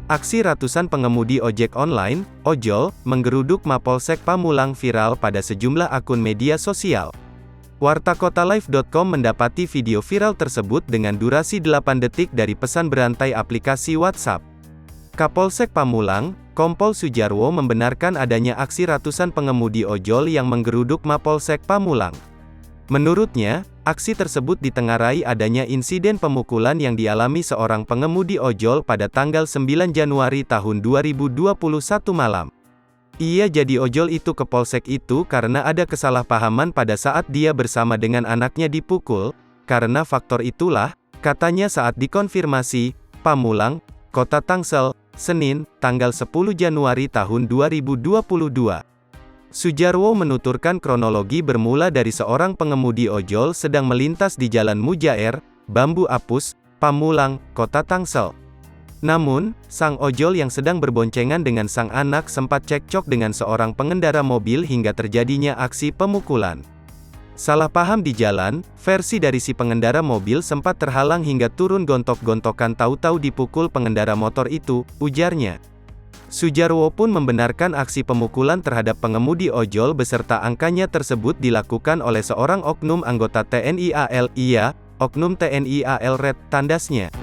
Aksi ratusan pengemudi ojek online, ojol, menggeruduk Mapolsek Pamulang viral pada sejumlah akun media sosial. Wartakotalive.com mendapati video viral tersebut dengan durasi 8 detik dari pesan berantai aplikasi WhatsApp. Kapolsek Pamulang, Kompol Sujarwo membenarkan adanya aksi ratusan pengemudi ojol yang menggeruduk Mapolsek Pamulang. Menurutnya, aksi tersebut ditengarai adanya insiden pemukulan yang dialami seorang pengemudi ojol pada tanggal 9 Januari tahun 2021 malam. Ia jadi ojol itu ke polsek itu karena ada kesalahpahaman pada saat dia bersama dengan anaknya dipukul. Karena faktor itulah, katanya saat dikonfirmasi, Pamulang, Kota Tangsel, Senin, tanggal 10 Januari tahun 2022. Sujarwo menuturkan kronologi bermula dari seorang pengemudi ojol sedang melintas di Jalan Mujaer, Bambu Apus, Pamulang, Kota Tangsel. Namun, sang ojol yang sedang berboncengan dengan sang anak sempat cekcok dengan seorang pengendara mobil hingga terjadinya aksi pemukulan. Salah paham di jalan, versi dari si pengendara mobil sempat terhalang hingga turun gontok-gontokan tahu-tahu dipukul pengendara motor itu, ujarnya. Sujarwo pun membenarkan aksi pemukulan terhadap pengemudi ojol beserta angkanya tersebut dilakukan oleh seorang oknum anggota TNI AL. Iya, oknum TNI AL Red, tandasnya.